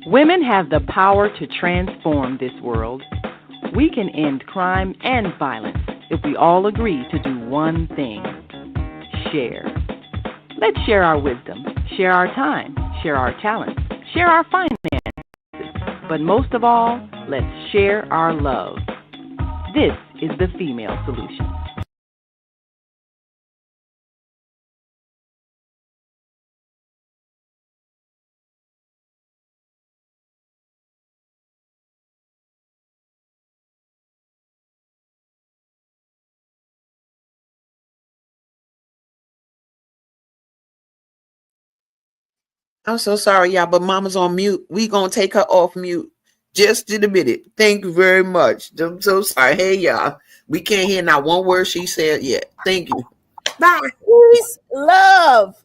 Women have the power to transform this world. We can end crime and violence if we all agree to do one thing: share. Let's share our wisdom, share our time, share our talents, share our finances, but most of all, let's share our love. This is the Female Solution. I'm so sorry, y'all, but Mama's on mute. We gonna take her off mute just in a minute. Thank you very much. I'm so sorry. Hey, y'all, we can't hear not one word she said yet. Thank you. Bye. Peace, love,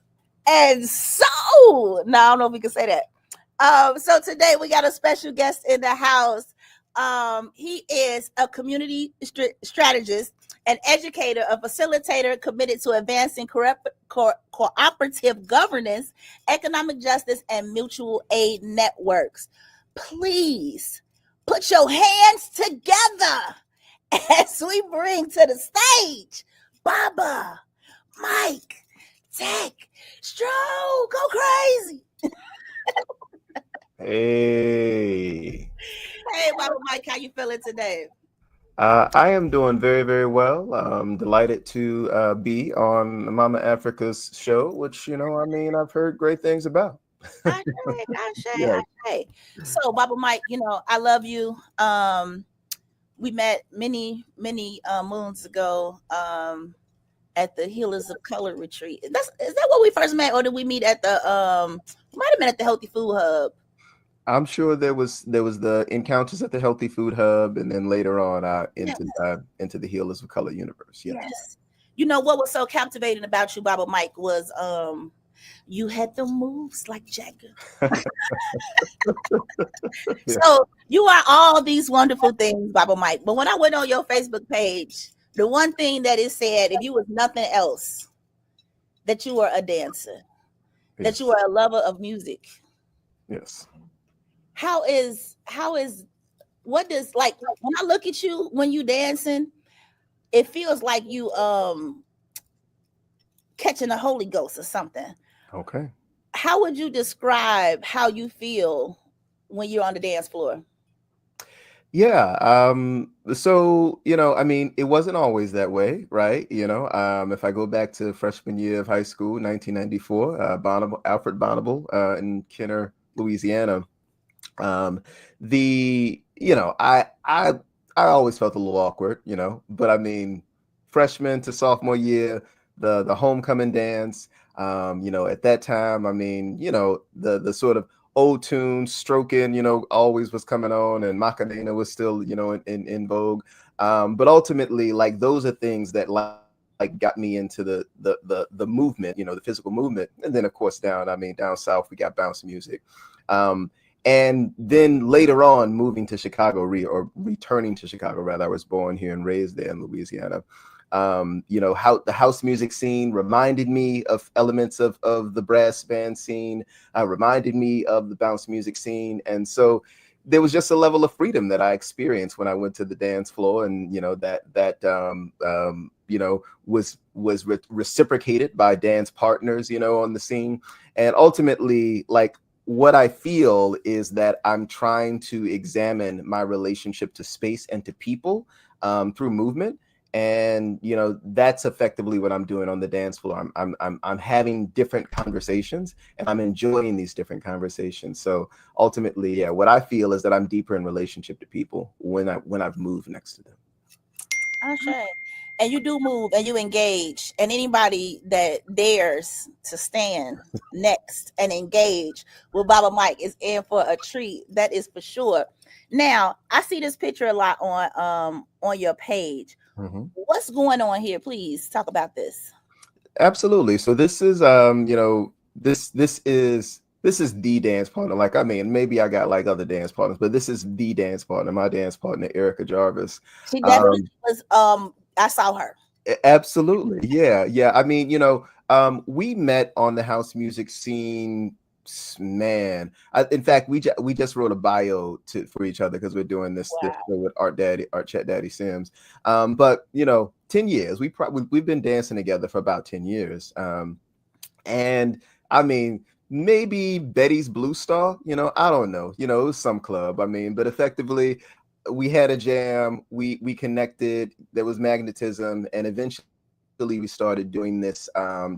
and soul. Now I don't know if we can say that. So today we got a special guest in the house. He is a community strategist, an educator, a facilitator committed to advancing cooperative governance, economic justice, and mutual aid networks. Please put your hands together as we bring to the stage Baba Mike Tekh Strode. Go crazy. Hey. Hey, Baba Mike, how you feeling today? I am doing very, very well. I'm delighted to be on Mama Africa's show, which, I've heard great things about. I say. So, Baba Mike, I love you. We met many moons ago at the Healers of Color retreat. Is that what we first met, or did we meet at the might have been at the Healthy Food Hub? I'm sure there was the encounters at the Healthy Food Hub, and then later on into the Healers of Color universe. Yes. You know what was so captivating about you, Baba Mike, was you had the moves like Jagger. So you are all these wonderful things, Baba Mike. But when I went on your Facebook page, the one thing that it said, if you was nothing else, that you were a dancer, that you were a lover of music. Yes. What does, like, when I look at you when you dancing, it feels like you catching the Holy Ghost or something. Okay. How would you describe how you feel when you're on the dance floor? Yeah. So, it wasn't always that way, right? If I go back to freshman year of high school, 1994, Alfred Bonnable in Kenner, Louisiana. I always felt a little awkward, but freshman to sophomore year, the homecoming dance, at that time, the sort of old tune stroking, always was coming on, and Macarena was still, in vogue. But ultimately, like, those are things that like got me into the movement, the physical movement. And then of course down south, we got bounce music. And then later on, moving to Chicago, returning to Chicago, rather. I was born here and raised there in Louisiana. How the house music scene reminded me of elements of the brass band scene, reminded me of the bounce music scene. And so there was just a level of freedom that I experienced when I went to the dance floor, and was reciprocated by dance partners, on the scene. And ultimately, like, what I feel is that I'm trying to examine my relationship to space and to people through movement. And that's effectively what I'm doing on the dance floor. I'm having different conversations, and I'm enjoying these different conversations. So ultimately, what I feel is that I'm deeper in relationship to people when I've moved next to them. Okay. And you do move and you engage, and anybody that dares to stand next and engage with Baba Mike is in for a treat. That is for sure. Now, I see this picture a lot on your page. Mm-hmm. What's going on here? Please talk about this. Absolutely. So this is this is the dance partner. Like, maybe I got like other dance partners, but this is the dance partner, my dance partner, Erica Jarvis. She definitely was I saw her. Absolutely. Yeah. We met on the house music scene Man, in fact, we just wrote a bio for each other because we're doing this show with Art Chat Daddy Sims. But 10 years. We've been dancing together for about 10 years. And I mean, maybe Betty's Blue Star, I don't know, it was some club. I mean, but effectively we had a jam, we connected, there was magnetism, and eventually we started doing this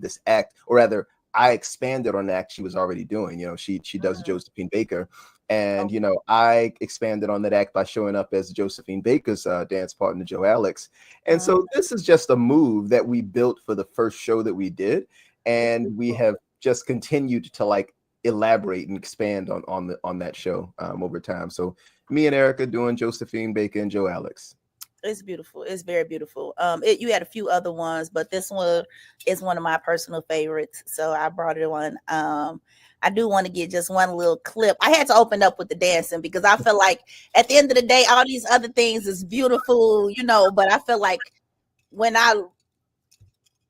this act, or rather I expanded on the act she was already doing. She does Josephine Baker, and I expanded on that act by showing up as Josephine Baker's dance partner, Joe Alex. And so this is just a move that we built for the first show that we did, and we have just continued to like elaborate and expand on that show over time. So me and Erica doing Josephine Baker and Joe Alex. It's beautiful. It's very beautiful. You had a few other ones, but this one is one of my personal favorites, so I brought it on. I do want to get just one little clip. I had to open up with the dancing because I feel like at the end of the day, all these other things is beautiful, but I feel like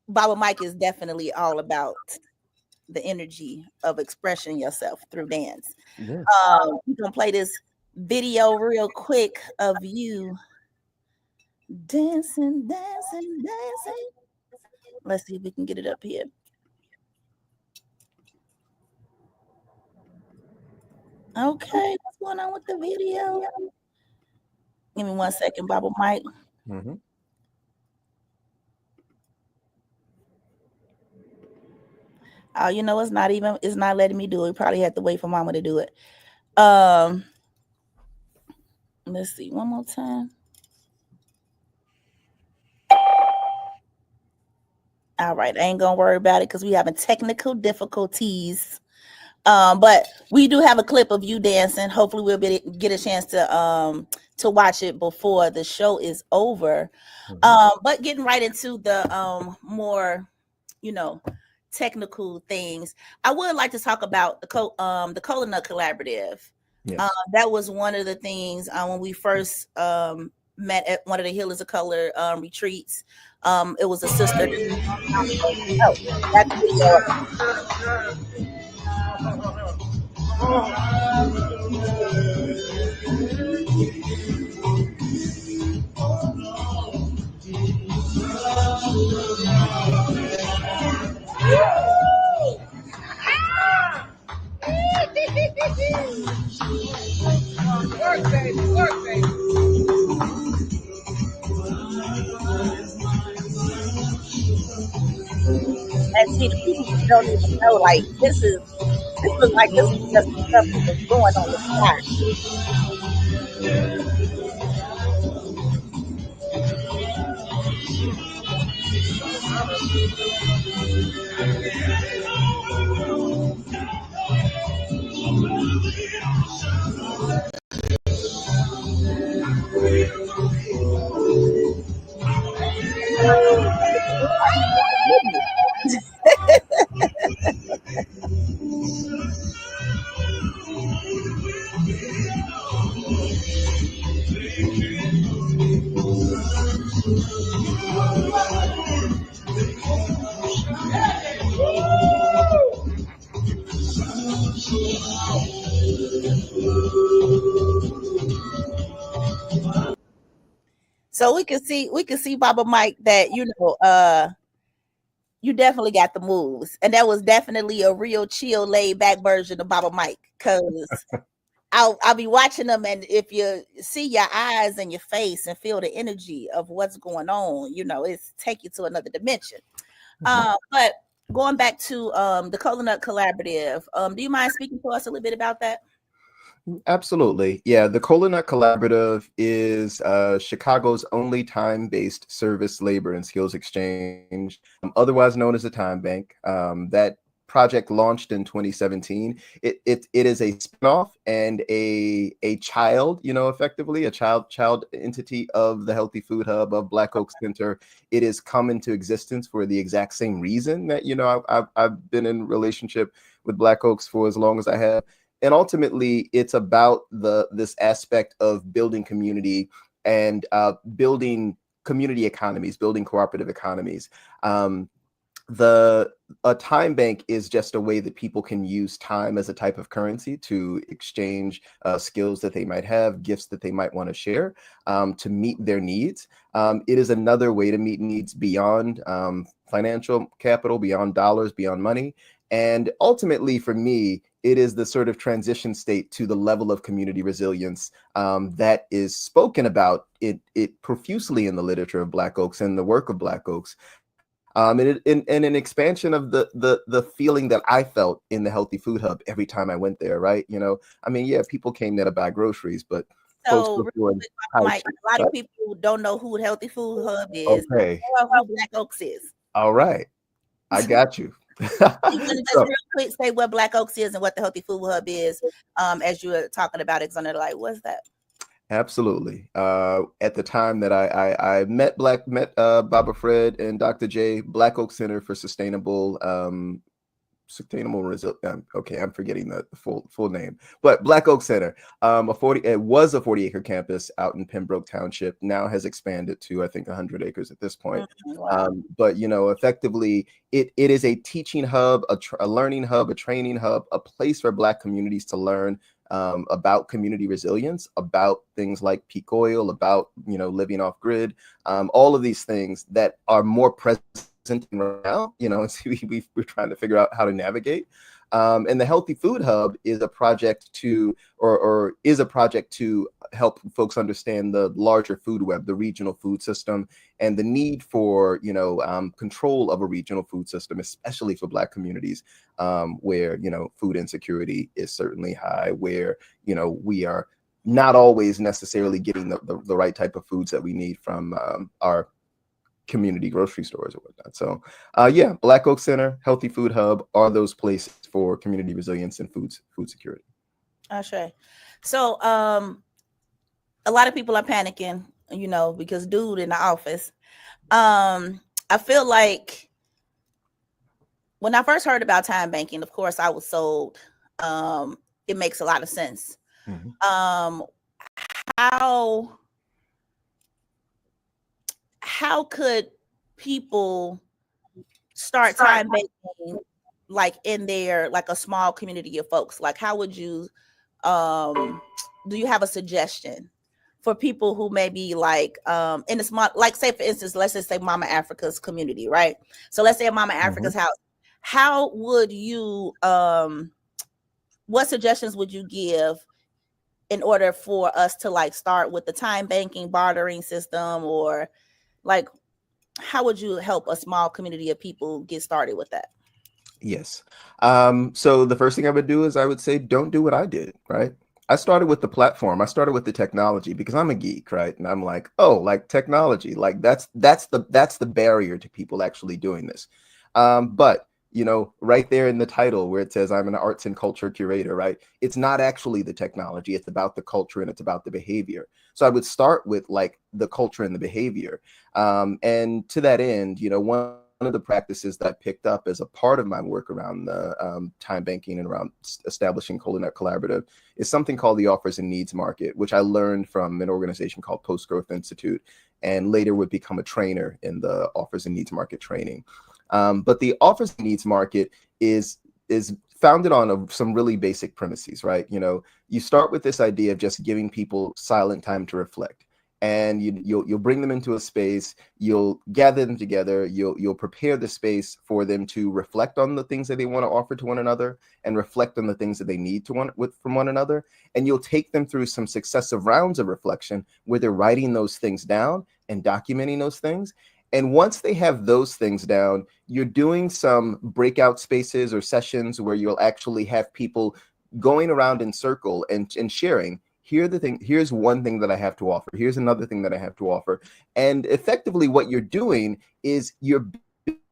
Baba Mike is definitely all about the energy of expressing yourself through dance. Yes. We're gonna play this video real quick of you dancing. Let's see if we can get it up here. Okay, what's going on with the video? Give me 1 second, Baba Mike. Mm-hmm. Oh, it's not letting me do it. We probably had to wait for Mama to do it. Let's see, one more time. All right, I ain't gonna worry about it because we having technical difficulties. But we do have a clip of you dancing. Hopefully we'll get a chance to watch it before the show is over. Mm-hmm. But getting right into the more, technical things, I would like to talk about the Kola Nut Collaborative. Yes. That was one of the things when we first met at one of the Healers of Color retreats. It was a sister. Oh, that's the video. Work, baby. And see, the people don't even know, like, this was just the stuff that was going on the side. So we can see Baba Mike that you definitely got the moves, and that was definitely a real chill, laid back version of Baba Mike. Because I'll be watching them, and if you see your eyes and your face and feel the energy of what's going on, it's take you to another dimension. Mm-hmm. But going back to the Kola Nut Collaborative, do you mind speaking to us a little bit about that? Absolutely. Yeah, the Kola Nut Collaborative is Chicago's only time-based service, labor, and skills exchange, otherwise known as a time bank. That project launched in 2017. It is a spinoff and a child, effectively a child entity of the Healthy Food Hub of Black Oak Center. It has come into existence for the exact same reason that I've been in relationship with Black Oaks for as long as I have. And ultimately, it's about this aspect of building community and building community economies, building cooperative economies. a time bank is just a way that people can use time as a type of currency to exchange skills that they might have, gifts that they might want to share, to meet their needs. It is another way to meet needs beyond financial capital, beyond dollars, beyond money. And ultimately, for me, it is the sort of transition state to the level of community resilience that is spoken about it profusely in the literature of Black Oaks and the work of Black Oaks. And an expansion of the feeling that I felt in the Healthy Food Hub every time I went there, right? You know, I mean, yeah, people came there to buy groceries, but folks So, were real doing quick, house Mike, shit, a lot of right? people don't know who Healthy Food Hub is Okay, or who Black Oaks is. all right, I got you. You want to just So, real quick say what Black Oaks is and what the Healthy Food Hub is, as you were talking about it, because they're like, what's that? absolutely. At the time that I met Baba Fred and Dr. J, Black Oak Center for Sustainable Resilience. Okay, I'm forgetting the full name, but Black Oak Center, it was a 40-acre campus out in Pembroke Township. Now has expanded to I think 100 acres at this point. Wow. But you know, effectively, it is a teaching hub, a learning hub, a training hub, a place for Black communities to learn about community resilience, about things like peak oil, about living off grid, all of these things that are more present right now, we're trying to figure out how to navigate. And the Healthy Food Hub is a project to help folks understand the larger food web, the regional food system, and the need for control of a regional food system, especially for Black communities, where food insecurity is certainly high, where we are not always necessarily getting the right type of foods that we need from our community grocery stores or whatnot. So yeah, Black Oak Center, Healthy Food Hub are those places for community resilience and food security. Okay. So a lot of people are panicking, because dude in the office. I feel like when I first heard about time banking, of course I was sold. It makes a lot of sense. Mm-hmm. How could people start time banking like in their like a small community of folks? Like how would you do you have a suggestion for people who may be like in a small, like say for instance, let's just say Mama Africa's community, right? So let's say at Mama Africa's house, how would you what suggestions would you give in order for us to like start with the time banking bartering system, or like how would you help a small community of people get started with that? Yes. So the first thing I would do is I would say, don't do what I did, right? I started with the platform. I started with the technology because I'm a geek, right? And I'm like, oh, like technology, like that's the barrier to people actually doing this. But right there in the title where it says I'm an arts and culture curator, right? It's not actually the technology. It's about the culture and it's about the behavior. So I would start with like the culture and the behavior. And to that end, one of the practices that I picked up as a part of my work around the time banking and around establishing Kola Nut Collaborative is something called the Offers and Needs Market, which I learned from an organization called Post Growth Institute, and later would become a trainer in the Offers and Needs Market training. But the Offers and Needs Market is founded on some really basic premises, right? You start with this idea of just giving people silent time to reflect. And you'll bring them into a space, you'll gather them together, you'll prepare the space for them to reflect on the things that they want to offer to one another and reflect on the things that they need from one another. And you'll take them through some successive rounds of reflection where they're writing those things down and documenting those things. And once they have those things down, you're doing some breakout spaces or sessions where you'll actually have people going around in circle and sharing. Here's one thing that I have to offer. Here's another thing that I have to offer. And effectively what you're doing is you're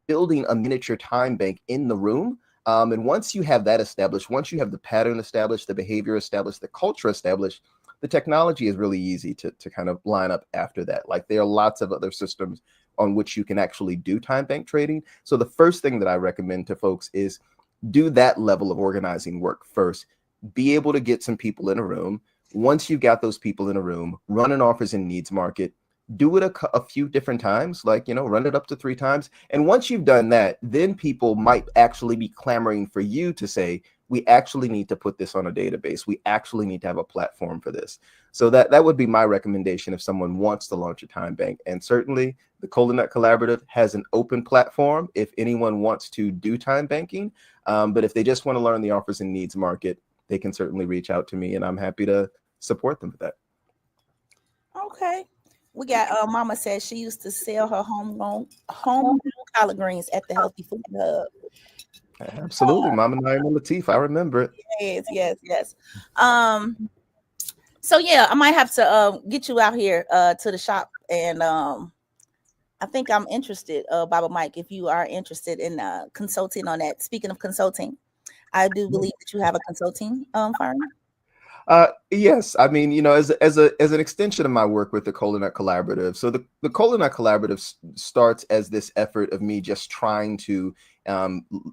building a miniature time bank in the room. And once you have that established, once you have the pattern established, the behavior established, the culture established, the technology is really easy to kind of line up after that. Like there are lots of other systems on which you can actually do time bank trading. So the first thing that I recommend to folks is do that level of organizing work first. Be able to get some people in a room. Once you've got those people in a room, run an offers and needs market, do it a few different times, like, run it up to 3 times. And once you've done that, then people might actually be clamoring for you to say, we actually need to put this on a database. We actually need to have a platform for this. So that would be my recommendation if someone wants to launch a time bank. And certainly the Kola Nut Collaborative has an open platform if anyone wants to do time banking. But if they just want to learn the offers and needs market, they can certainly reach out to me, and I'm happy to support them with that. Okay. We got Mama says she used to sell her homegrown collard greens at the Healthy Food Hub. Absolutely. Mama Naima Latif, I remember it. Yes. So yeah, I might have to get you out here to the shop, and I think I'm interested, Baba Mike, if you are interested in consulting on that. Speaking of consulting, I do believe that you have a consulting firm. Yes, I mean, as an extension of my work with the Kola Nut Collaborative. So the Kola Nut Collaborative starts as this effort of me just trying to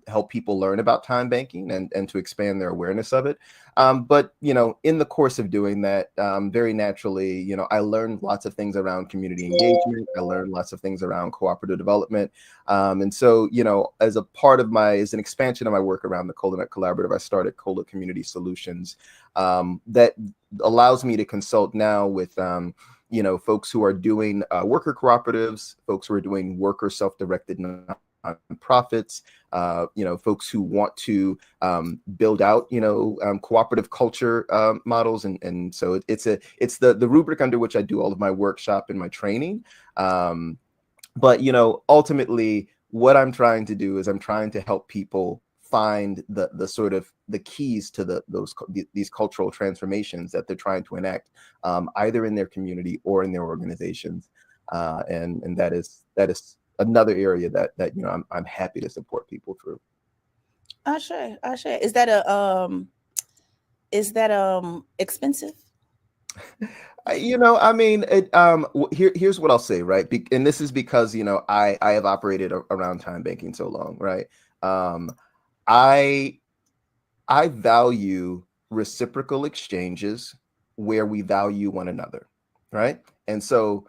help people learn about time banking and to expand their awareness of it. But in the course of doing that, very naturally, I learned lots of things around community engagement. I learned lots of things around cooperative development. And so, as an expansion of my work around the Kola Nut Collaborative, I started Kola Community Solutions. That allows me to consult now with folks who are doing worker cooperatives, folks who are doing worker self-directed nonprofits, folks who want to build out cooperative culture models, and so it's the rubric under which I do all of my workshop and my training. But ultimately what I'm trying to do is I'm trying to help people find the sort of the keys to these cultural transformations that they're trying to enact, either in their community or in their organizations, and that is another area that I'm happy to support people through. Ashe. Is that expensive? Here's what I'll say, right? And this is because I have operated around time banking so long, right? I value reciprocal exchanges where we value one another, right? And so,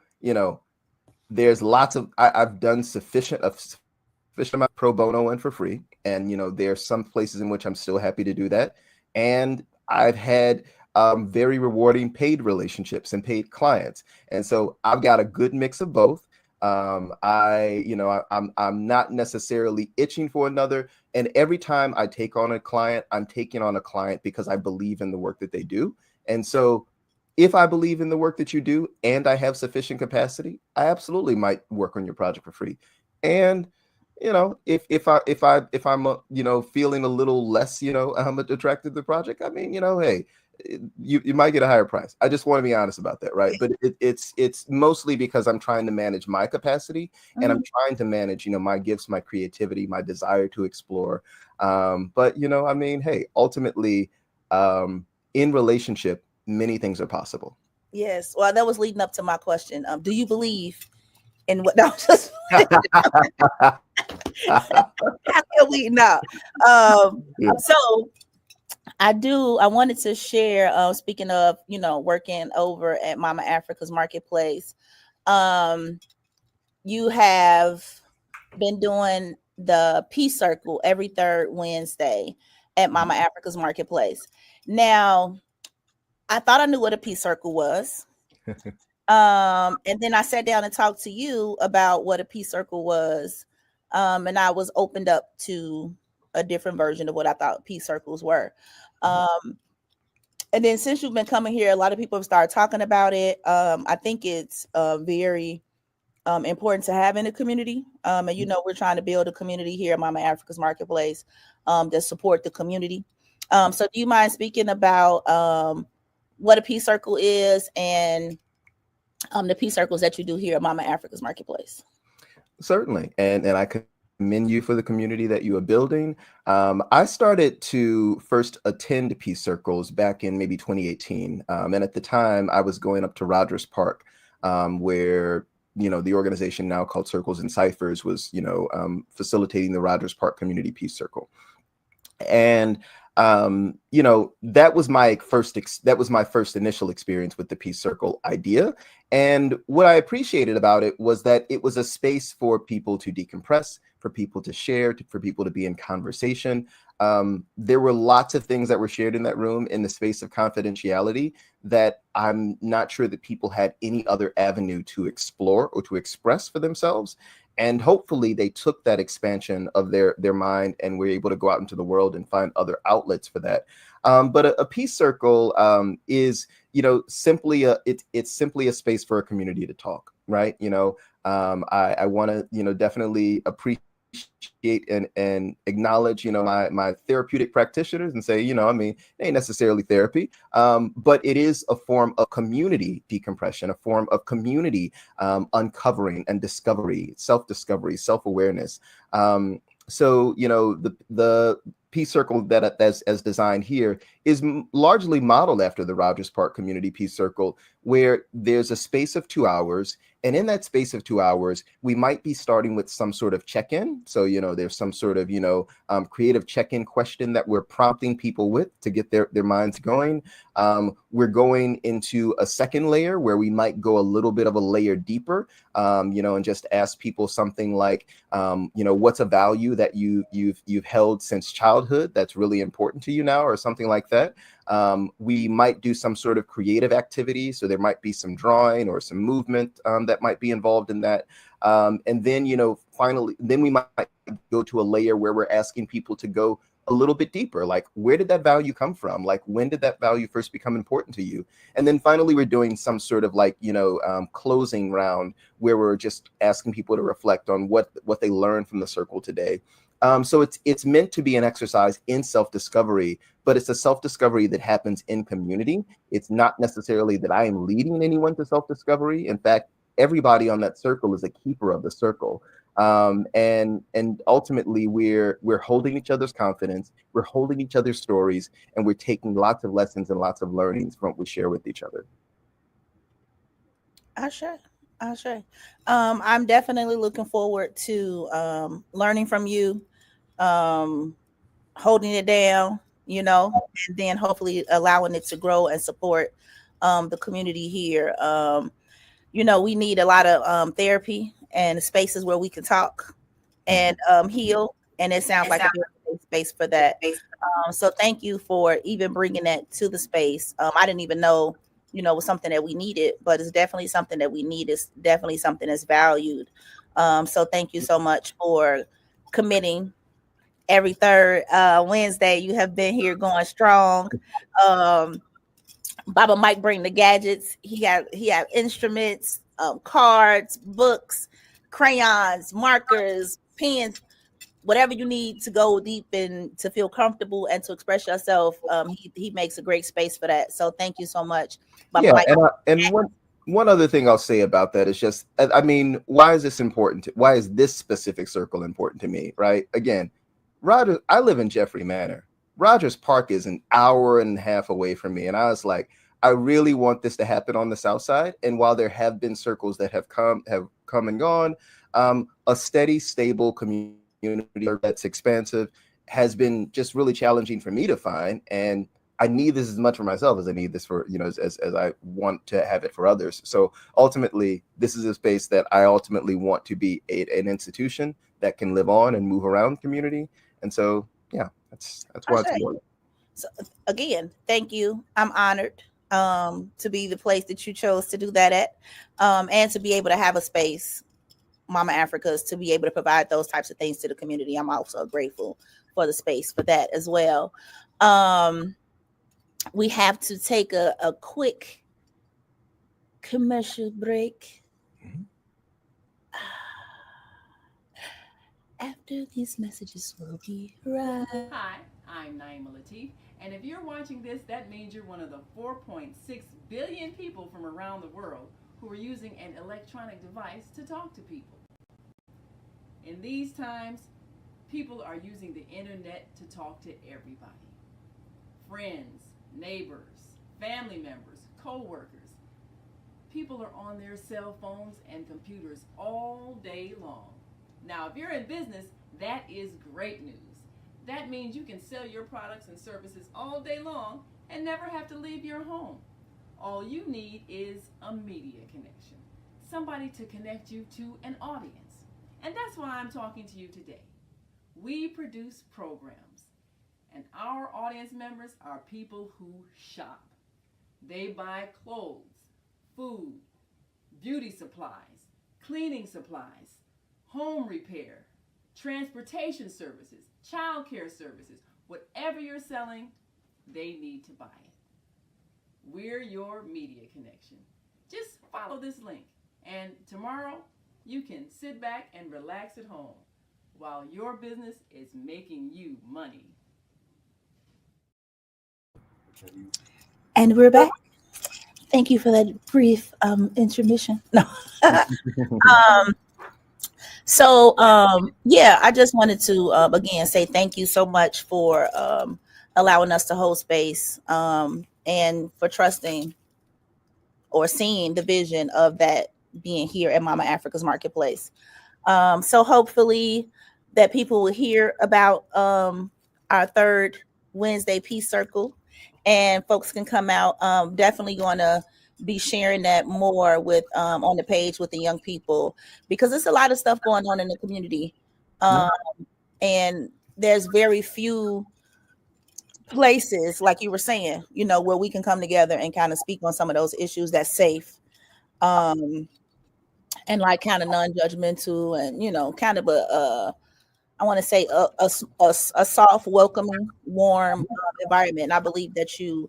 there's lots of, I've done sufficient amount pro bono and for free. And, there's some places in which I'm still happy to do that. And I've had very rewarding paid relationships and paid clients. And so I've got a good mix of both. I'm not necessarily itching for another. And every time I take on a client, I'm taking on a client because I believe in the work that they do. And so if I believe in the work that you do and I have sufficient capacity, I absolutely might work on your project for free. And if I'm feeling a little less attracted to the project, I mean, hey, you might get a higher price. I just want to be honest about that, right? But it's mostly because I'm trying to manage my capacity, and I'm trying to manage my gifts, my creativity, my desire to explore. But hey, ultimately, in relationship, many things are possible. Yes. Well, that was leading up to my question. Do you believe in what? No, just So I wanted to share, speaking of, working over at Mama Africa's Marketplace. You have been doing the Peace Circle every third Wednesday at Mama Africa's Marketplace. Now, I thought I knew what a Peace Circle was. And then I sat down and talked to you about what a Peace Circle was. And I was opened up to a different version of what I thought Peace Circles were. And then since you've been coming here, a lot of people have started talking about it. I think it's very important to have in a community. And we're trying to build a community here at Mama Africa's Marketplace that support the community. So do you mind speaking about what a Peace Circle is and the Peace Circles that you do here at Mama Africa's Marketplace? Certainly. And I commend you for the community that you are building. I started to first attend Peace Circles back in maybe 2018. And at the time I was going up to Rogers Park, where, the organization now called Circles and Ciphers was, facilitating the Rogers Park Community Peace Circle. And You know, that was my first initial experience with the Peace Circle idea. And what I appreciated about it was that it was a space for people to decompress, for people to share, for people to be in conversation. There were lots of things that were shared in that room in the space of confidentiality that I'm not sure that people had any other avenue to explore or to express for themselves. And hopefully they took that expansion of their mind and were able to go out into the world and find other outlets for that. But a Peace Circle is, you know, it's simply a space for a community to talk, right? You know, I want to, you know, definitely appreciate and acknowledge, you know, my therapeutic practitioners and say, you know, I mean, it ain't necessarily therapy, but it is a form of community decompression, a form of community uncovering and discovery, self-discovery, self-awareness. So, you know, the Peace Circle that as designed here is largely modeled after the Rogers Park Community Peace Circle, where there's a space of 2 hours. And in that space of 2 hours, we might be starting with some sort of check-in. So, you know, there's some sort of, you know, creative check-in question that we're prompting people with to get their minds going. We're going into a second layer where we might go a little bit of a layer deeper, you know, and just ask people something like, you know, what's a value that you've held since childhood that's really important to you now, or something like that. We might do some sort of creative activity. So there might be some drawing or some movement that might be involved in that. And then, you know, finally, then we might go to a layer where we're asking people to go a little bit deeper. Like, where did that value come from? Like, when did that value first become important to you? And then finally, we're doing some sort of like, you know, closing round where we're just asking people to reflect on what they learned from the circle today. So it's meant to be an exercise in self-discovery, but it's a self-discovery that happens in community. It's not necessarily that I am leading anyone to self-discovery. In fact, everybody on that circle is a keeper of the circle. And ultimately we're holding each other's confidence, we're holding each other's stories, and we're taking lots of lessons and lots of learnings from what we share with each other. Ashe. I'm definitely looking forward to learning from you, um, holding it down, you know, and then hopefully allowing it to grow and support the community here. You know, we need a lot of therapy and spaces where we can talk and heal. And it sounds like a very safe space for that. So thank you for even bringing that to the space. I didn't even know, you know, it was something that we needed, but it's definitely something that we need. It's definitely something that's valued. So thank you so much for committing every third Wednesday. You have been here going strong. Baba Mike bring the gadgets. He have instruments, cards, books, crayons, markers, pens, whatever you need to go deep and to feel comfortable and to express yourself. He makes a great space for that. So thank you so much, Baba Yeah, Mike. and one other thing I'll say about that is just, I mean, why is this important? Why is this specific circle important to me? Right? Again, Roger, I live in Jeffrey Manor. Rogers Park is an hour and a half away from me, and I was like, I really want this to happen on the South Side. And while there have been circles that have come and gone, a steady, stable community that's expansive has been just really challenging for me to find. And I need this as much for myself as I need this for, you know, as I want to have it for others. So ultimately, this is a space that I ultimately want to be an institution that can live on and move around the community. And so, yeah, that's why it's important. So again, thank you. I'm honored to be the place that you chose to do that at, and to be able to have a space, Mama Africa's, to be able to provide those types of things to the community. I'm also grateful for the space for that as well. We have to take a quick commercial break. After these messages, we'll be right. Hi, I'm Naima Latif, and if you're watching this, that means you're one of the 4.6 billion people from around the world who are using an electronic device to talk to people. In these times, people are using the internet to talk to everybody. Friends, neighbors, family members, co-workers. People are on their cell phones and computers all day long. Now, if you're in business, that is great news. That means you can sell your products and services all day long and never have to leave your home. All you need is a media connection, somebody to connect you to an audience. And that's why I'm talking to you today. We produce programs, and our audience members are people who shop. They buy clothes, food, beauty supplies, cleaning supplies, home repair, transportation services, child care services. Whatever you're selling, they need to buy it. We're your media connection. Just follow this link, and tomorrow you can sit back and relax at home while your business is making you money. And we're back. Thank you for that brief intermission. No. Yeah, I just wanted to again say thank you so much for allowing us to hold space and for trusting or seeing the vision of that being here at Mama Africa's Marketplace. So hopefully that people will hear about our third Wednesday Peace Circle, and folks can come out. Definitely going to be sharing that more with on the page with the young people, because there's a lot of stuff going on in the community, and there's very few places, like you were saying, where we can come together and kind of speak on some of those issues that's safe, and like kind of non-judgmental, and kind of I want to say a soft, welcoming, warm environment. And I believe that you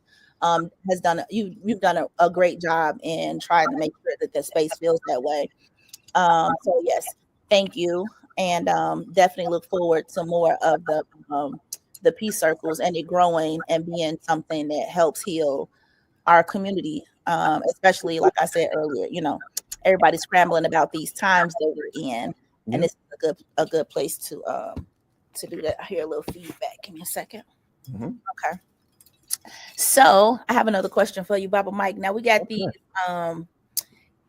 you've done a great job in trying to make sure that the space feels that way. So yes, thank you, and definitely look forward to more of the peace circles and it growing and being something that helps heal our community, especially like I said earlier. Everybody's scrambling about these times that we're in, and this is a good place to do that. I hear a little feedback. Give me a second. Okay. So I have another question for you, Baba Mike. Now we got these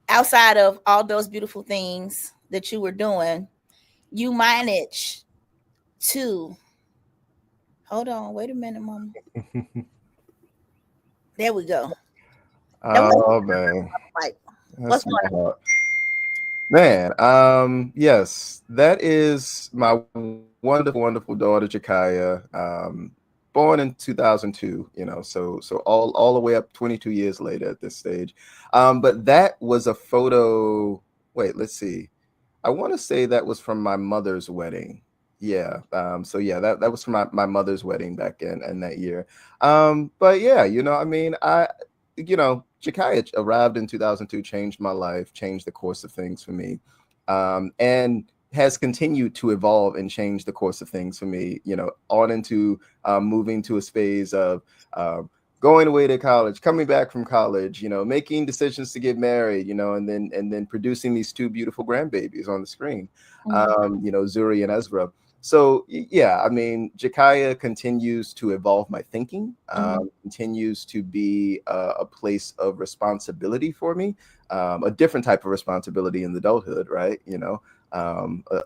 outside of all those beautiful things that you were doing, you managed to hold on. Wait a minute, Mama. There we go. Oh man, Mike, what's going on? Man, yes, that is my wonderful, wonderful daughter, Jakaya, born in 2002, so all the way up 22 years later at this stage. But that was a photo. Wait, let's see. I want to say that was from my mother's wedding. Yeah. So yeah, that was from my mother's wedding back in that year. But yeah, Jakaya arrived in 2002, changed my life, changed the course of things for me, and has continued to evolve and change the course of things for me, on into moving to a space of going away to college, coming back from college, making decisions to get married, and then producing these two beautiful grandbabies on the screen, Zuri and Ezra. So yeah, Jakaya continues to evolve my thinking, continues to be a place of responsibility for me, a different type of responsibility in adulthood, right?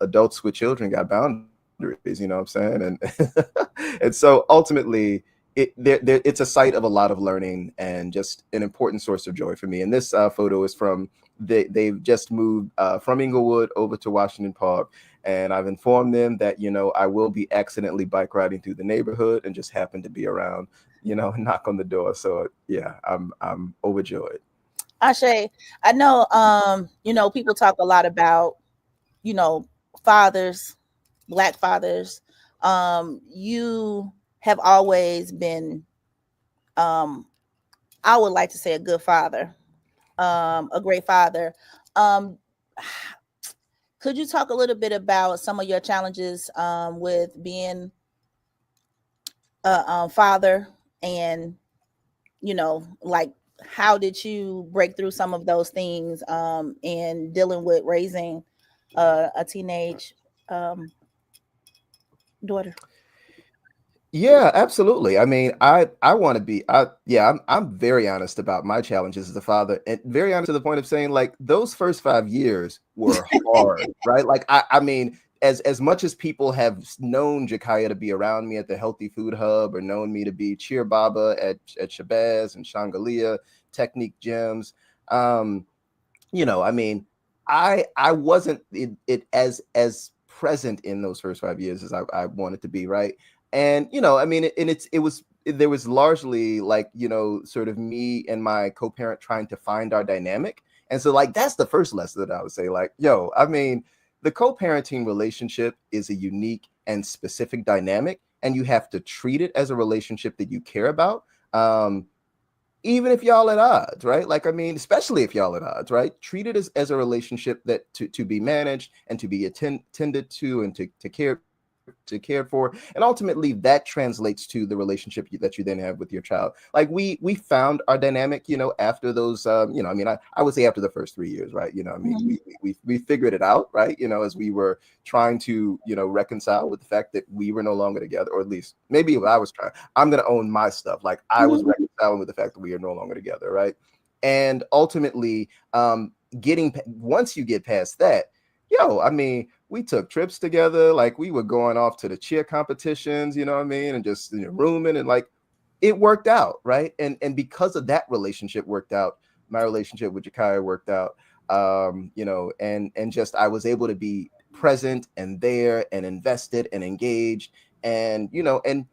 Adults with children got boundaries, you know what I'm saying? And and so ultimately it's a site of a lot of learning and just an important source of joy for me. And this photo is from they've just moved from Inglewood over to Washington Park. And I've informed them that, I will be accidentally bike riding through the neighborhood and just happen to be around, and knock on the door. So yeah, I'm overjoyed. Ashe, I know, people talk a lot about, fathers, Black fathers. You have always been, I would like to say, a good father, a great father. Could you talk a little bit about some of your challenges with being a father, and like how did you break through some of those things in dealing with raising a teenage daughter? Yeah, absolutely. I want to be, I'm very honest about my challenges as a father, and very honest to the point of saying, like, those first 5 years were hard, right? Like, as much as people have known Jakaya to be around me at the Healthy Food Hub, or known me to be Cheer Baba at Shabazz and Shangalia Technique Gyms, you know, I mean, I wasn't it as present in those first 5 years as I wanted to be, right? And you know, I mean, there was largely like, you know, sort of me and my co-parent trying to find our dynamic. And so like that's the first lesson that I would say, like, yo, I mean, the co-parenting relationship is a unique and specific dynamic, and you have to treat it as a relationship that you care about. Even if y'all at odds, right? Like, I mean, especially if y'all at odds, right? Treat it as a relationship that to be managed and to be tended to and to care for, and ultimately that translates to the relationship that you then have with your child. Like we found our dynamic, you know, after those you know, I mean, I would say after the first 3 years, right? You know, I mean, we figured it out, right? You know, as we were trying to, you know, reconcile with the fact that we were no longer together, or at least maybe I was trying. I'm gonna own my stuff. Like I was reconciling with the fact that we are no longer together, right? And ultimately, once you get past that, yo, I mean, we took trips together, like we were going off to the cheer competitions, you know what I mean, and just, you know, rooming, and like it worked out, right? And because of that relationship worked out, my relationship with Jakaya worked out, you know, and just I was able to be present and there and invested and engaged, and you know, and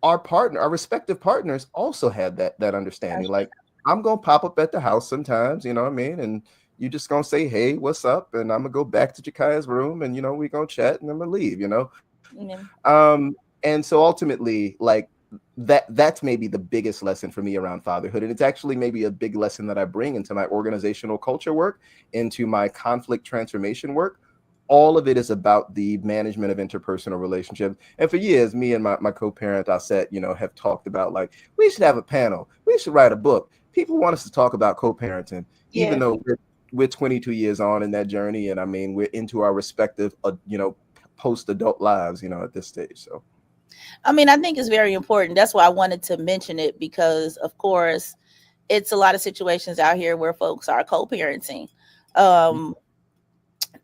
our respective partners also had that understanding. Like I'm gonna pop up at the house sometimes, you know what I mean, and you just gonna say, hey, what's up? And I'm gonna go back to Jakaya's room, and you know, we're gonna chat, and I'm gonna leave, you know. And so ultimately, like that's maybe the biggest lesson for me around fatherhood. And it's actually maybe a big lesson that I bring into my organizational culture work, into my conflict transformation work. All of it is about the management of interpersonal relationships. And for years, me and my co-parent, Aset, you know, have talked about like, we should have a panel. We should write a book. People want us to talk about co-parenting, even though we're 22 years on in that journey. And I mean, we're into our respective, you know, post-adult lives, you know, at this stage. So, I mean, I think it's very important. That's why I wanted to mention it, because of course, it's a lot of situations out here where folks are co-parenting.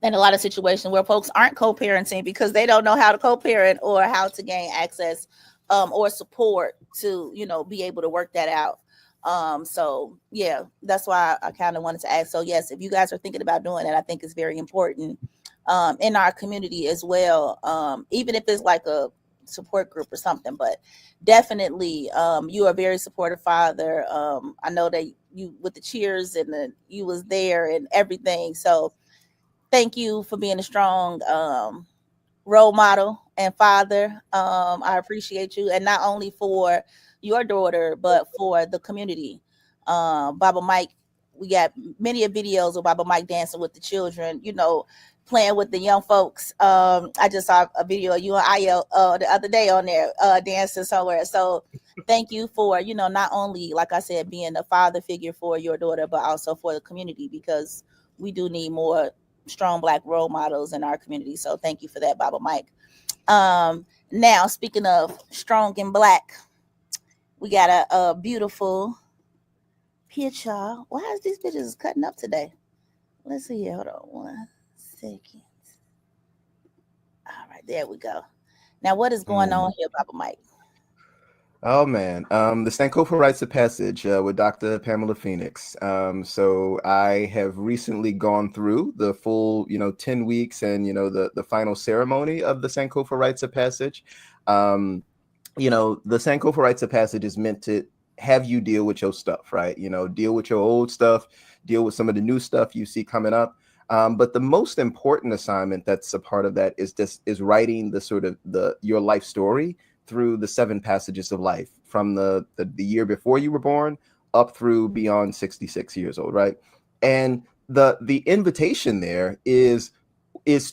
And a lot of situations where folks aren't co-parenting because they don't know how to co-parent or how to gain access or support to, you know, be able to work that out. So yeah, that's why I kind of wanted to ask. So yes, if you guys are thinking about doing it, I think it's very important in our community as well. Even if it's like a support group or something, but definitely you are a very supportive father. I know that you with the cheers and you was there and everything. So thank you for being a strong role model and father. I appreciate you, and not only for your daughter, but for the community. Baba Mike, we got many videos of Baba Mike dancing with the children, you know, playing with the young folks. I just saw a video of you and Ayo the other day on there dancing somewhere. So thank you for, you know, not only, like I said, being a father figure for your daughter, but also for the community, because we do need more strong Black role models in our community. So thank you for that, Baba Mike. Now, speaking of strong and Black, we got a beautiful picture. Why is these pictures cutting up today? Let's see here. Hold on 1 second. All right, there we go. Now, what is going on here, Baba Mike? Oh man, the Sankofa Rites of Passage with Dr. Pamela Phoenix. So I have recently gone through the full, 10 weeks and, the final ceremony of the Sankofa Rites of Passage. The Sankofa Rites of Passage is meant to have you deal with your stuff, right? Deal with your old stuff, deal with some of the new stuff you see coming up. But the most important assignment that's a part of that is writing your life story through the 7 passages of life, from the year before you were born up through beyond 66 years old, right? And the invitation there is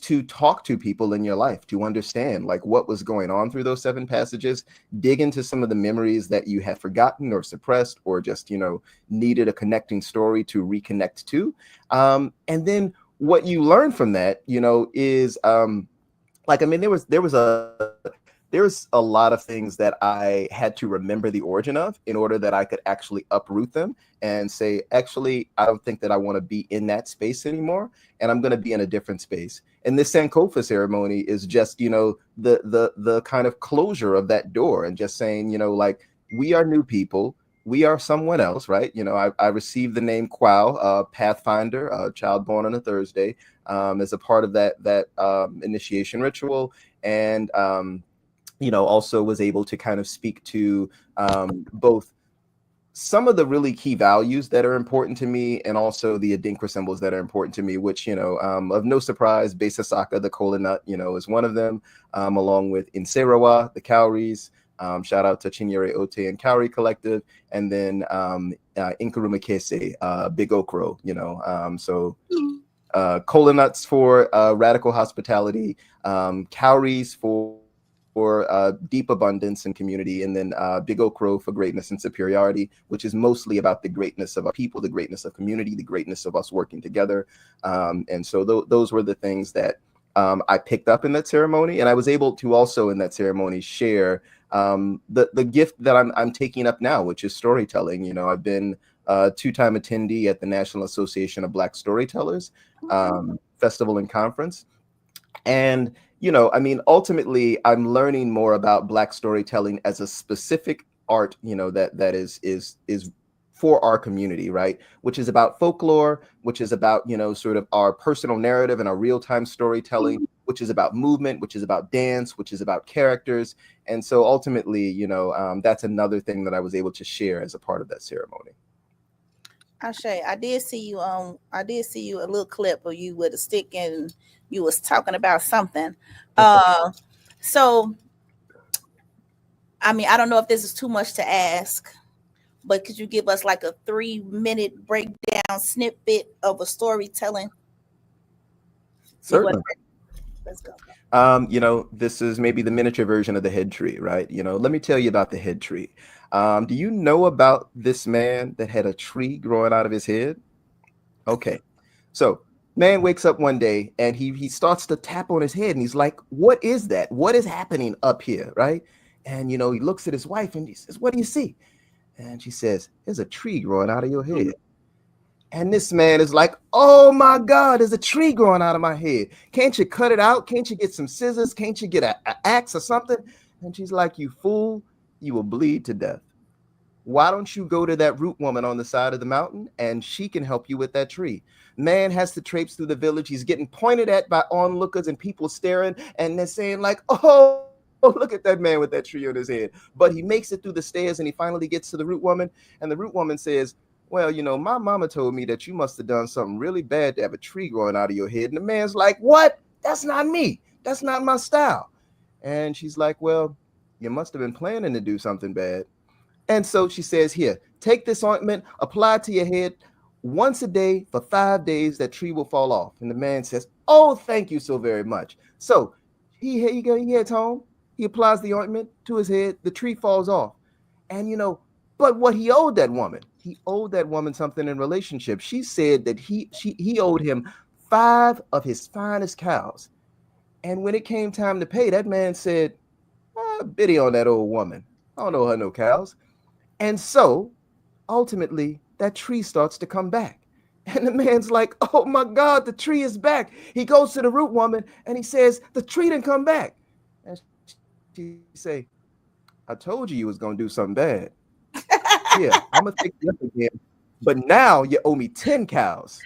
to talk to people in your life, to understand like what was going on through those 7 passages, dig into some of the memories that you have forgotten or suppressed, or just, needed a connecting story to reconnect to. And then what you learn from that, is there's a lot of things that I had to remember the origin of in order that I could actually uproot them and say, actually, I don't think that I want to be in that space anymore, and I'm going to be in a different space. And this Sankofa ceremony is just, the kind of closure of that door, and just saying, like, we are new people. We are someone else, right? I received the name Quao, Pathfinder, a child born on a Thursday, as a part of that initiation ritual. And, also was able to kind of speak to both some of the really key values that are important to me, and also the Adinkra symbols that are important to me, which, of no surprise, Besasaka, the Kola Nut, is one of them, along with Inserawa, the Cowries. Shout out to Chinyere Ote and Cowrie Collective, and then Inkaruma Kese, Big Okro, so Kola Nuts for radical hospitality, Cowries for deep abundance and community, and then Big Okro for greatness and superiority, which is mostly about the greatness of our people, the greatness of community, the greatness of us working together. And so those were the things that I picked up in that ceremony, and I was able to also in that ceremony share the gift that I'm taking up now, which is storytelling. I've been a 2-time attendee at the National Association of Black Storytellers Festival and Conference. And, ultimately, I'm learning more about Black storytelling as a specific art, that is for our community, right? Which is about folklore, which is about, sort of our personal narrative and our real-time storytelling, which is about movement, which is about dance, which is about characters. And so ultimately, that's another thing that I was able to share as a part of that ceremony. Ashay, I did see you a little clip of you with a stick, and you was talking about something. So I mean, I don't know if this is too much to ask, but could you give us like a 3-minute breakdown snippet of a storytelling? Certainly. Let's go. This is maybe the miniature version of the head tree, right? Let me tell you about the head tree. Do you know about this man that had a tree growing out of his head? Okay. So man wakes up one day and he starts to tap on his head, and he's like, what is that? What is happening up here? Right. And, he looks at his wife and he says, what do you see? And she says, there's a tree growing out of your head. And this man is like, oh my God, there's a tree growing out of my head. Can't you cut it out? Can't you get some scissors? Can't you get an axe or something? And she's like, you fool, you will bleed to death. Why don't you go to that root woman on the side of the mountain, and she can help you with that tree? Man has to traipse through the village. He's getting pointed at by onlookers and people staring, and they're saying like, oh, look at that man with that tree on his head. But he makes it through the stairs, and he finally gets to the root woman, and the root woman says, well, my mama told me that you must have done something really bad to have a tree growing out of your head. And the man's like, what? That's not me. That's not my style. And she's like, well, you must have been planning to do something bad. And so she says, here, take this ointment, apply it to your head once a day for 5 days, that tree will fall off. And the man says, oh, thank you so very much. So he heads home. He applies the ointment to his head. The tree falls off. And, but what he owed that woman something in relationship. She said that he owed him 5 of his finest cows. And when it came time to pay, that man said, biddy on that old woman. I don't know her no cows. And so ultimately that tree starts to come back. And the man's like, oh my God, the tree is back. He goes to the root woman and he says, the tree didn't come back. And she say, I told you was going to do something bad. Yeah, I'm going to take you up again. But now you owe me 10 cows.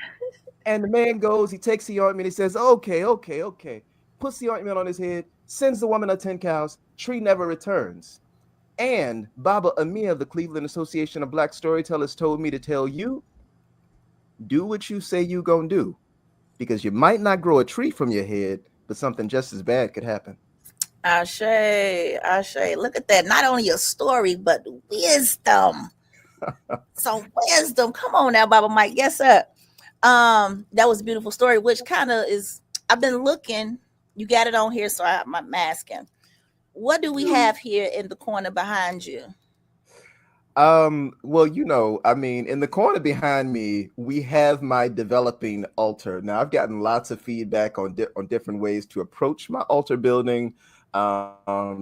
And the man goes, he takes the ointment. He says, okay. Puts the ointment on his head, sends the woman her 10 cows. Tree never returns. And Baba Amir of the Cleveland Association of Black Storytellers told me to tell you, do what you say you gonna do, because you might not grow a tree from your head, but something just as bad could happen. Ashay, look at that. Not only a story, but wisdom. Some wisdom. Come on now, Baba Mike. Yes, sir. That was a beautiful story, which kind of is, I've been looking, you got it on here, so I'm asking. What do we have here in the corner behind you? Well, in the corner behind me, we have my developing altar. Now, I've gotten lots of feedback on different ways to approach my altar building,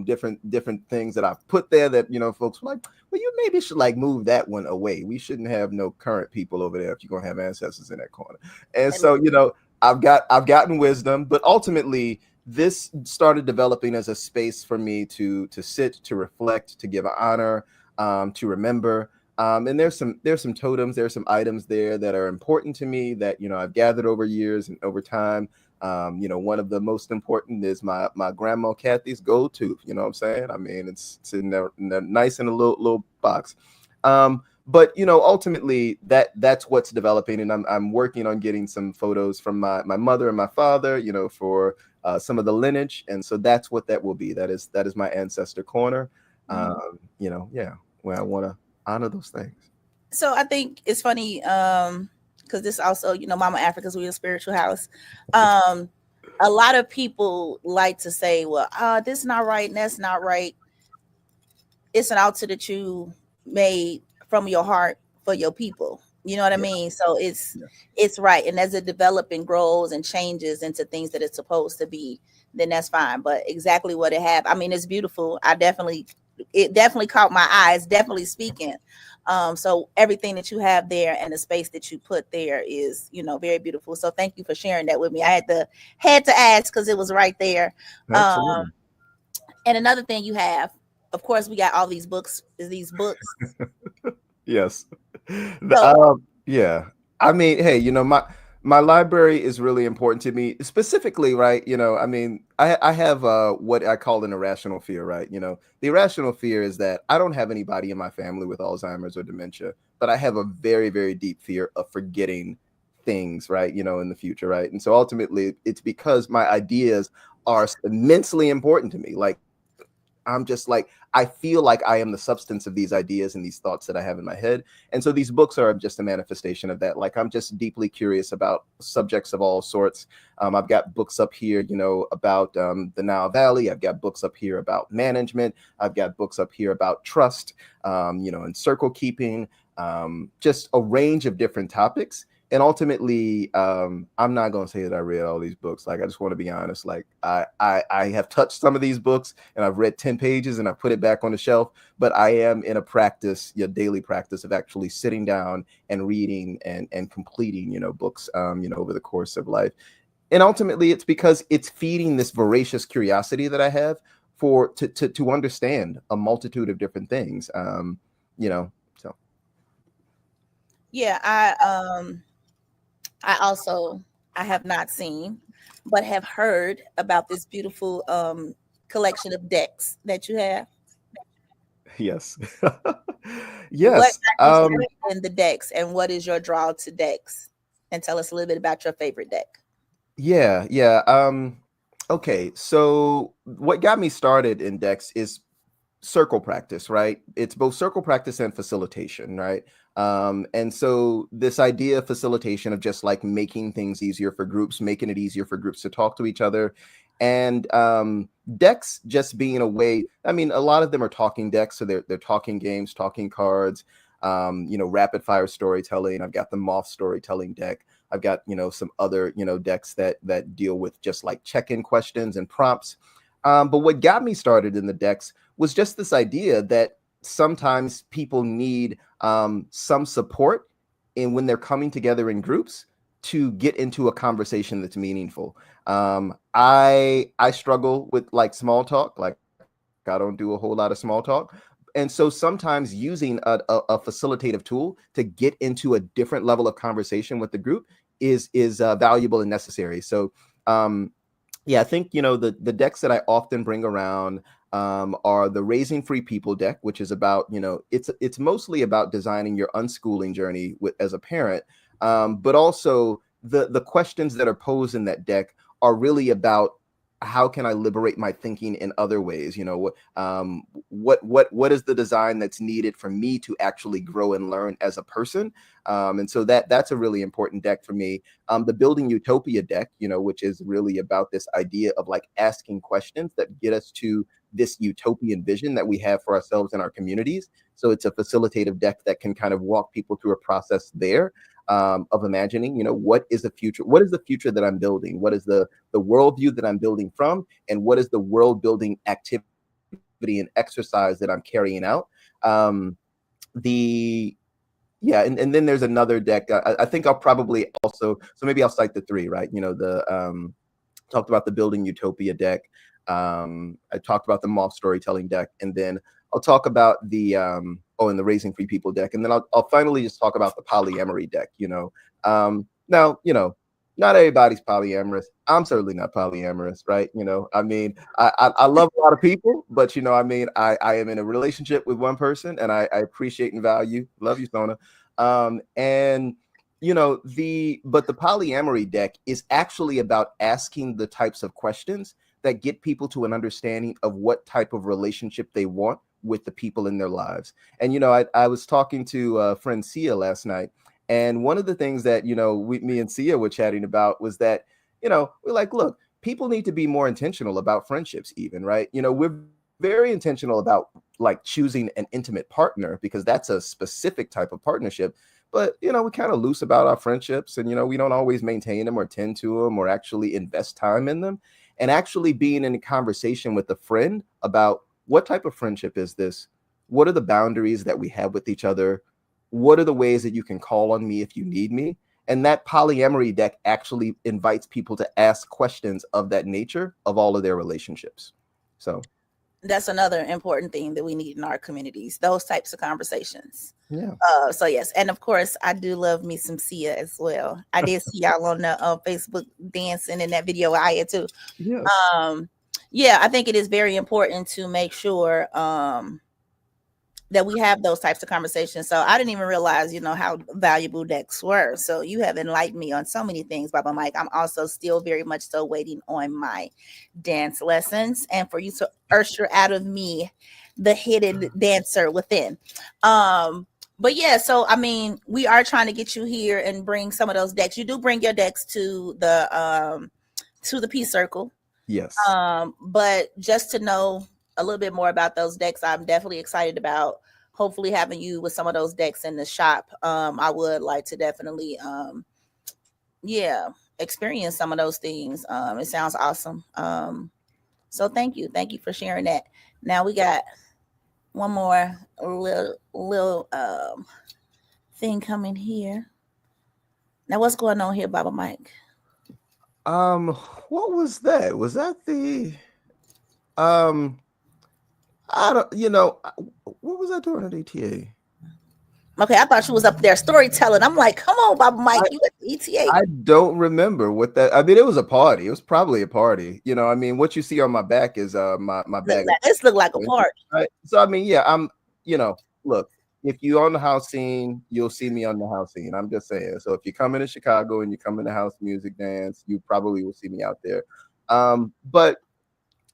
different things that I've put there that, folks were like, well, you maybe should move that one away. We shouldn't have no current people over there if you're going to have ancestors in that corner. And so, I've gotten wisdom, but ultimately this started developing as a space for me to sit, to reflect, to give honor, to remember. And there's some totems, there's some items there that are important to me that, you know, I've gathered over years and over time. You know, one of the most important is my grandma Kathy's gold tooth. You know what I'm saying? I mean, it's in there nice in a little box. But you know, ultimately that's what's developing, and I'm working on getting some photos from my mother and my father, you know, for some of the lineage, and so that's what that will be. That is my ancestor corner. You know, yeah, where I want to honor those things. So I think it's funny, because this also, you know, Mama Africa's We're a Spiritual House. A lot of people like to say, well, this is not right and that's not right. It's an altar that you made from your heart for your people. You know what I mean? So it's right. And as it develops and grows and changes into things that it's supposed to be, then that's fine. But exactly what it have, I mean, it's beautiful. It definitely caught my eye. It's definitely speaking. So everything that you have there and the space that you put there is, you know, very beautiful. So thank you for sharing that with me. I had to ask because it was right there. Absolutely. And another thing you have, of course, we got all these books. Yes. So, Yeah. I mean, hey, you know, my library is really important to me, specifically, right? You know, I mean, I have what I call an irrational fear, right? You know, the irrational fear is that I don't have anybody in my family with Alzheimer's or dementia, but I have a very, very deep fear of forgetting things, right? You know, in the future, right? And so ultimately, it's because my ideas are immensely important to me. Like, I'm just like, I feel like I am the substance of these ideas and these thoughts that I have in my head. And so these books are just a manifestation of that. Like, I'm just deeply curious about subjects of all sorts. I've got books up here, you know, about the Nile Valley. I've got books up here about management. I've got books up here about trust, you know, and circle keeping, just a range of different topics. And ultimately, I'm not going to say that I read all these books. Like, I just want to be honest. Like, I have touched some of these books and I've read 10 pages and I put it back on the shelf. But I am in a practice, your daily practice of actually sitting down and reading and completing, you know, books, you know, over the course of life. And ultimately, it's because it's feeding this voracious curiosity that I have to understand a multitude of different things, you know, so. yeah, I have not seen, but have heard about this beautiful collection of decks that you have. Yes. What Yes. got you started in the decks, and what is your draw to decks? And tell us a little bit about your favorite deck. Yeah. Okay. So what got me started in Dex is circle practice, right? It's both circle practice and facilitation, right? And so this idea of facilitation, of just like making things easier for groups, making it easier for groups to talk to each other. And decks just being a way, I mean, a lot of them are talking decks. So they're talking games, talking cards, you know, rapid fire storytelling. I've got the moth storytelling deck. I've got, you know, some other, you know, decks that deal with just like check-in questions and prompts. But what got me started in the decks was just this idea that sometimes people need some support in when they're coming together in groups to get into a conversation that's meaningful. I struggle with like small talk. Like, I don't do a whole lot of small talk. And so sometimes using a facilitative tool to get into a different level of conversation with the group is valuable and necessary. So yeah, I think, you know, the decks that I often bring around are the Raising Free People deck, which is about, you know, it's mostly about designing your unschooling journey as a parent, but also the questions that are posed in that deck are really about how can I liberate my thinking in other ways? You know, what is the design that's needed for me to actually grow and learn as a person? And so that's a really important deck for me. The Building Utopia deck, you know, which is really about this idea of like asking questions that get us to this utopian vision that we have for ourselves and our communities. So it's a facilitative deck that can kind of walk people through a process there. Of imagining, you know, what is the future? What is the future that I'm building? What is the worldview that I'm building from? And what is the world building activity and exercise that I'm carrying out? The Yeah, and then there's another deck. I think I'll probably also, so maybe I'll cite the three, right? You know, the talked about the Building Utopia deck. I talked about the Moth Storytelling deck, and then I'll talk about the and the Raising Free People deck, and then I'll finally just talk about the polyamory deck. You know, now you know, not everybody's polyamorous. I'm certainly not polyamorous, right? You know, I mean, I love a lot of people, but you know, I mean, I am in a relationship with one person, and I appreciate and value. Love you, Sona. And you know, but the polyamory deck is actually about asking the types of questions that get people to an understanding of what type of relationship they want with the people in their lives. And you know, I was talking to friend Sia last night, and one of the things that, you know, me and Sia were chatting about was that, you know, we're like, look, people need to be more intentional about friendships, even, right? You know, we're very intentional about like choosing an intimate partner because that's a specific type of partnership. But, you know, we're kind of loose about our friendships, and, you know, we don't always maintain them or tend to them or actually invest time in them. And actually being in a conversation with a friend about what type of friendship is this? What are the boundaries that we have with each other? What are the ways that you can call on me if you need me? And that polyamory deck actually invites people to ask questions of that nature of all of their relationships. So that's another important thing that we need in our communities, those types of conversations. Yeah. So yes, and of course I do love me some Sia as well. I did see y'all on the Facebook dancing in that video. I had too. Yes. Yeah, I think it is very important to make sure that we have those types of conversations. So I didn't even realize, you know, how valuable decks were. So you have enlightened me on so many things, Baba Mike. I'm also still very much so waiting on my dance lessons and for you to usher out of me the hidden dancer within. But yeah, so I mean, we are trying to get you here and bring some of those decks. You do bring your decks to the Peace Circle. Yes. But just to know a little bit more about those decks, I'm definitely excited about hopefully having you with some of those decks in the shop. I would like to definitely experience some of those things. It sounds awesome. So thank you for sharing that. Now we got one more little thing coming here. Now what's going on here, Baba Mike? What was that? Was that the I don't, you know, what was I doing at ETA? Okay, I thought you was up there storytelling. I'm like, come on, Baba Mike, you at the ETA. I don't remember what that. I mean, it was a party. It was probably a party. You know, I mean, what you see on my back is my bag. This look like a party, right? So I mean, yeah, I'm. You know, look, if you're on the house scene, you'll see me on the house scene. I'm just saying. So if you're coming to Chicago and you're coming to house music dance, you probably will see me out there. But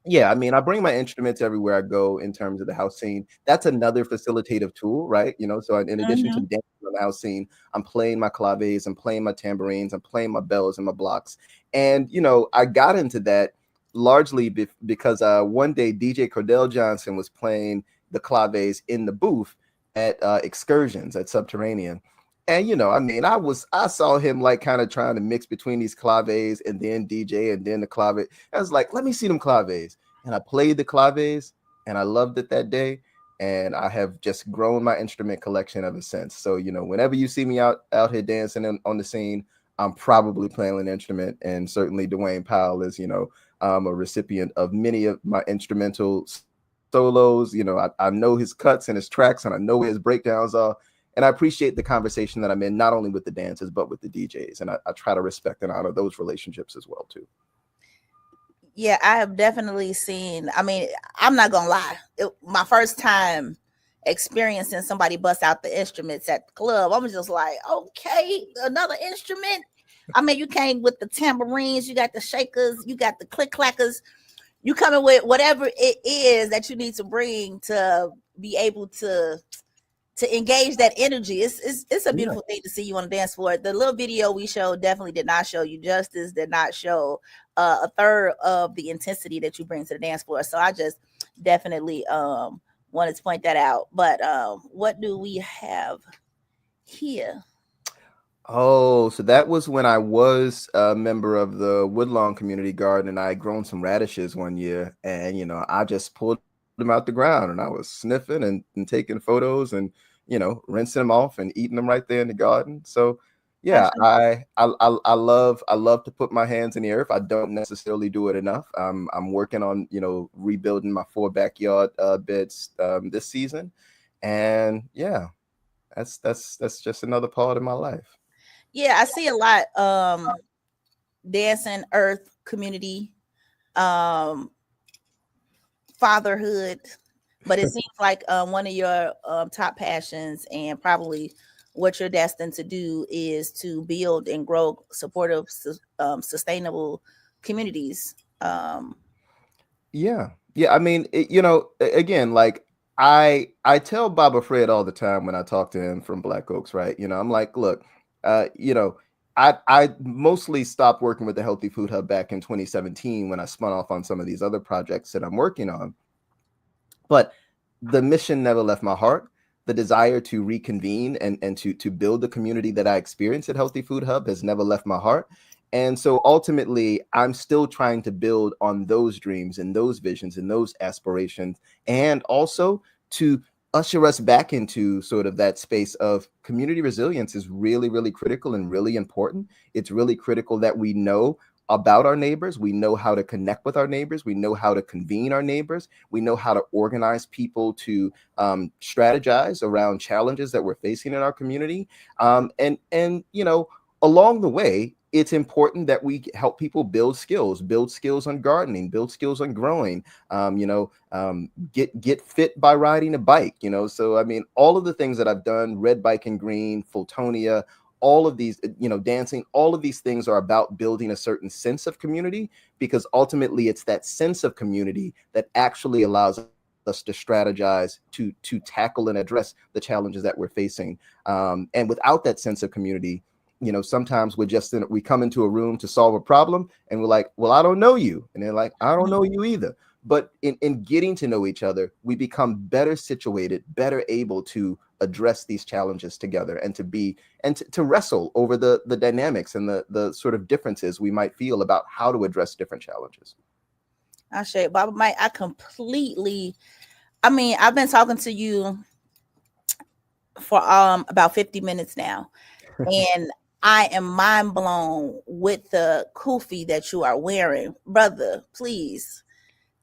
yeah, I mean, I bring my instruments everywhere I go in terms of the house scene. That's another facilitative tool, right? You know, so in addition to dancing on the house scene, I'm playing my claves, I'm playing my tambourines, I'm playing my bells and my blocks. And, you know, I got into that largely because one day DJ Cordell Johnson was playing the claves in the booth at Excursions at Subterranean. And, you know, I mean, I saw him like kind of trying to mix between these claves and then DJ and then the clave. I was like, let me see them claves. And I played the claves and I loved it that day. And I have just grown my instrument collection ever since. So, you know, whenever you see me out here dancing on the scene, I'm probably playing an instrument. And certainly Dwayne Powell is, you know, a recipient of many of my instrumental solos. You know, I know his cuts and his tracks and I know where his breakdowns are. And I appreciate the conversation that I'm in, not only with the dancers, but with the DJs. And I try to respect and honor those relationships as well, too. Yeah, I have definitely seen. I mean, I'm not going to lie. My first time experiencing somebody bust out the instruments at the club, I was just like, okay, another instrument. I mean, you came with the tambourines, you got the shakers, you got the click clackers. You coming with whatever it is that you need to bring to be able to engage that energy. It's a beautiful thing to see you on the dance floor. The little video we showed definitely did not show you justice, did not show a third of the intensity that you bring to the dance floor. So I just definitely wanted to point that out. But what do we have here? Oh, so that was when I was a member of the Woodlawn Community Garden, and I had grown some radishes one year, and you know, I just pulled them out the ground, and I was sniffing and taking photos, and rinsing them off and eating them right there in the garden. So yeah, Passion. I love to put my hands in the earth. I don't necessarily do it enough. I'm working on rebuilding my 4 backyard beds this season, and yeah, that's just another part of my life. Yeah, I see a lot. Dancing, earth, community, um, fatherhood, but it seems like one of your top passions and probably what you're destined to do is to build and grow supportive, sustainable communities. Yeah. Yeah. I mean, again, like I tell Baba Fred all the time when I talk to him from Black Oaks, right? I'm like, look, uh, you know, I mostly stopped working with the Healthy Food Hub back in 2017 when I spun off on some of these other projects that I'm working on. But the mission never left my heart. The desire to reconvene and to build the community that I experienced at Healthy Food Hub has never left my heart. And so ultimately, I'm still trying to build on those dreams and those visions and those aspirations, and also to usher us back into sort of that space of community resilience is really, really critical and really important. It's really critical that we know about our neighbors. We know how to connect with our neighbors. We know how to convene our neighbors. We know how to organize people to strategize around challenges that we're facing in our community. And along the way, it's important that we help people build skills on gardening, build skills on growing, get fit by riding a bike, So, I mean, all of the things that I've done, Red Bike and Green, Fultonia, all of these, dancing, all of these things are about building a certain sense of community, because ultimately it's that sense of community that actually allows us to strategize, to tackle and address the challenges that we're facing. And without that sense of community, sometimes we come into a room to solve a problem and we're like, well, I don't know you. And they're like, I don't know you either. But in getting to know each other, we become better situated, better able to address these challenges together and to wrestle over the dynamics and the sort of differences we might feel about how to address different challenges. I share Baba Mike. I've been talking to you for about 50 minutes now, and I am mind blown with the kufi that you are wearing. Brother, please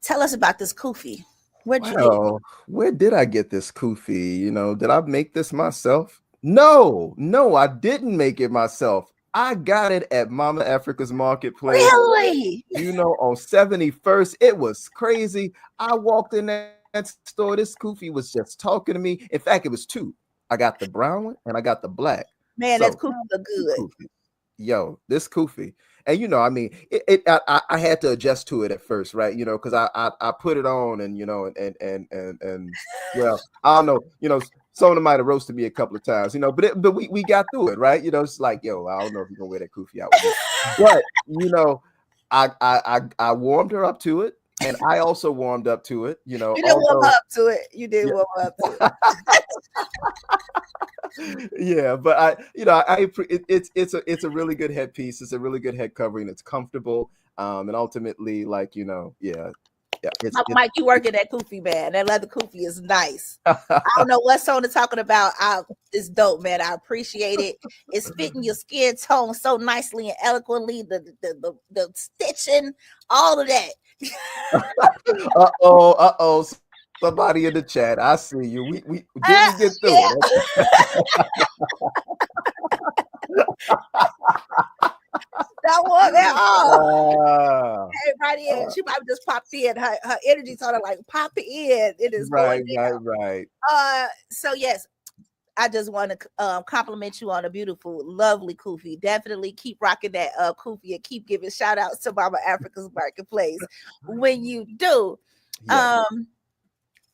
tell us about this kufi. Where'd you get it? Where did I get this kufi? Did I make this myself? No, I didn't make it myself. I got it at Mama Africa's Marketplace. Really? On 71st. It was crazy. I walked in that store. This kufi was just talking to me. In fact, it was 2. I got the brown one and I got the black. Man, that kufi look good. Kufi. Yo, this kufi. And I had to adjust to it at first, right? Because I put it on and and well, I don't know, someone might have roasted me a couple of times, but we got through it, right? It's like, yo, I don't know if you're gonna wear that kufi out with me. But I warmed her up to it, and I also warmed up to it. You did warm up to it. You did warm up to it. Yeah, but it's a really good headpiece. It's a really good head covering. It's comfortable, and ultimately, yeah. Mike, you work in that kufi, man. That leather kufi is nice. I don't know what Sona talking about. It's dope, man. I appreciate it. It's fitting your skin tone so nicely and eloquently. The stitching, all of that. Uh-oh. Somebody in the chat. I see you. We get through it. That one at all. Right in. She might just popped in. Her energy sort of like pop in. It is right. So yes, I just want to compliment you on a beautiful, lovely kufi. Definitely keep rocking that kufi and keep giving shout outs to Mama Africa's Marketplace when you do. Yeah.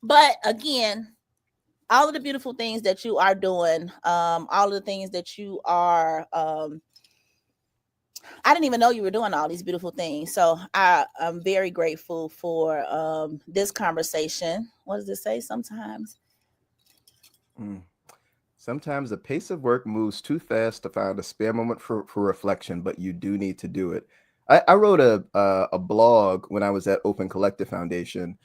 But again, all of the beautiful things that you are doing, all of the things that you are, I didn't even know you were doing all these beautiful things. So I'm very grateful for this conversation. What does it say? Sometimes the pace of work moves too fast to find a spare moment for reflection, but you do need to do it. I wrote a blog when I was at Open Collective Foundation,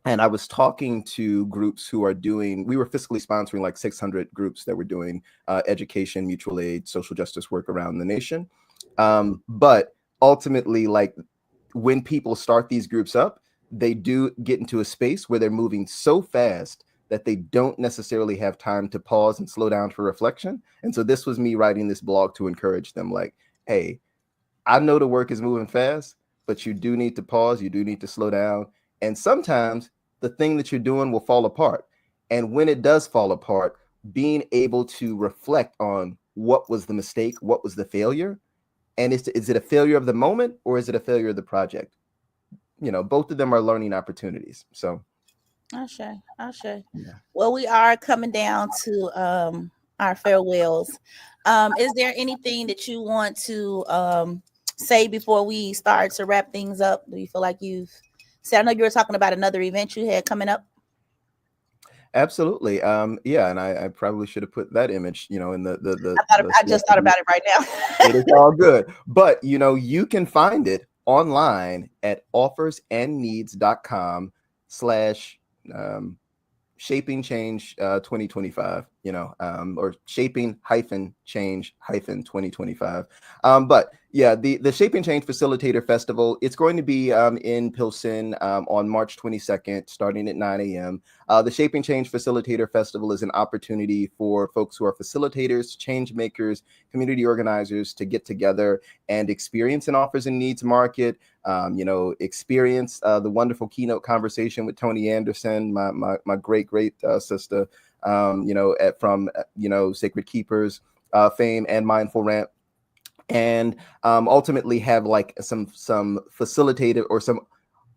And I was talking to groups who are we were fiscally sponsoring like 600 groups that were doing education, mutual aid, social justice work around the nation. But ultimately, like when people start these groups up, they do get into a space where they're moving so fast that they don't necessarily have time to pause and slow down for reflection. And so this was me writing this blog to encourage them like, hey, I know the work is moving fast, but you do need to pause. You do need to slow down. And sometimes the thing that you're doing will fall apart. And when it does fall apart, being able to reflect on what was the mistake, what was the failure, and is it a failure of the moment or is it a failure of the project? You know, both of them are learning opportunities. So I'll share. Yeah. Well, we are coming down to our farewells. Is there anything that you want to say before we start to wrap things up? Do you feel like you've said? I know you were talking about another event you had coming up. Absolutely. Yeah, and I probably should have put that image, you know, in the I just thought about it right now. It is all good. But, you know, you can find it online at offersandneeds.com/ shaping change 2025, you know, or shaping-change-2025. But yeah, the Shaping Change Facilitator Festival, it's going to be in Pilsen on March 22nd, starting at 9 a.m. The Shaping Change Facilitator Festival is an opportunity for folks who are facilitators, change makers, community organizers to get together and experience an offers and needs market, you know, experience the wonderful keynote conversation with Tony Anderson, my great sister, you know, from, you know, Sacred Keepers fame and Mindful Rant, and ultimately have like some facilitative or some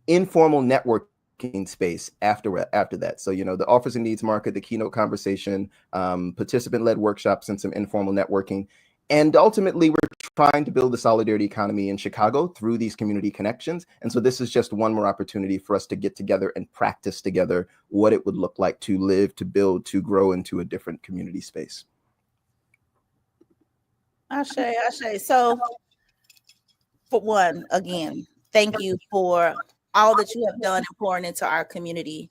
informal networking space after that. So, you know, the offers and needs market, the keynote conversation, participant-led workshops, and some informal networking. And ultimately, we're trying to build the solidarity economy in Chicago through these community connections. And so this is just one more opportunity for us to get together and practice together what it would look like to live, to build, to grow into a different community space. Ashe. So, for one, again, thank you for all that you have done and pouring into our community.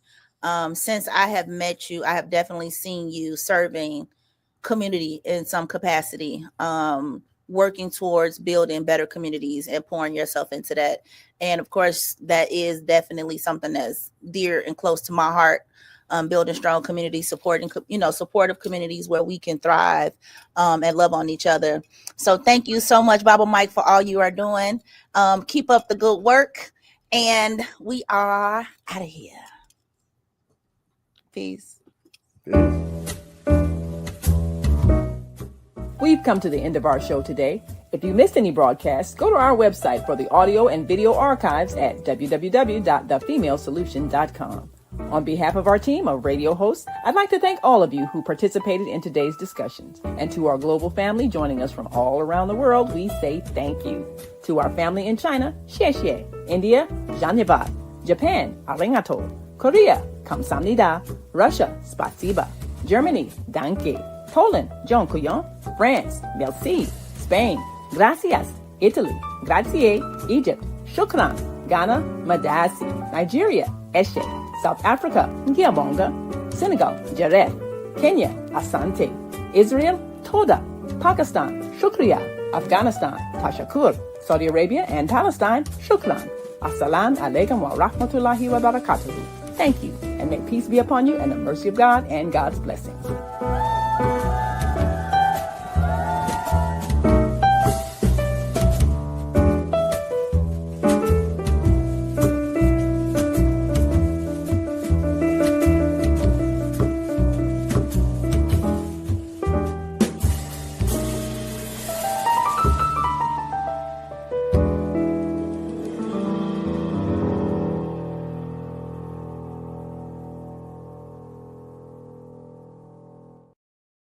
Since I have met you, I have definitely seen you serving community in some capacity, working towards building better communities and pouring yourself into that. And of course, that is definitely something that's dear and close to my heart. Building strong communities, supporting, you know, supportive communities where we can thrive and love on each other. So thank you so much, Baba Mike, for all you are doing. Keep up the good work, and we are out of here. Peace. We've come to the end of our show today. If you missed any broadcasts, go to our website for the audio and video archives at www.thefemalesolution.com. On behalf of our team of radio hosts, I'd like to thank all of you who participated in today's discussions. And to our global family joining us from all around the world, we say thank you. To our family in China, xie xie. India, Dhanyavad. Japan, arigato. Korea, kamsamnida. Russia, spasiba. Germany, danke. Poland, dziękuję. France, merci. Spain, gracias. Italy, grazie. Egypt, shukran. Ghana, madasi. Nigeria, eshe. South Africa, Ngiyabonga. Senegal, Jareth. Kenya, Asante. Israel, Toda. Pakistan, Shukriya. Afghanistan, Tashakur. Saudi Arabia and Palestine, Shukran. Assalamu alaikum wa rahmatullahi wa barakatuhu. Thank you, and may peace be upon you and the mercy of God and God's blessings.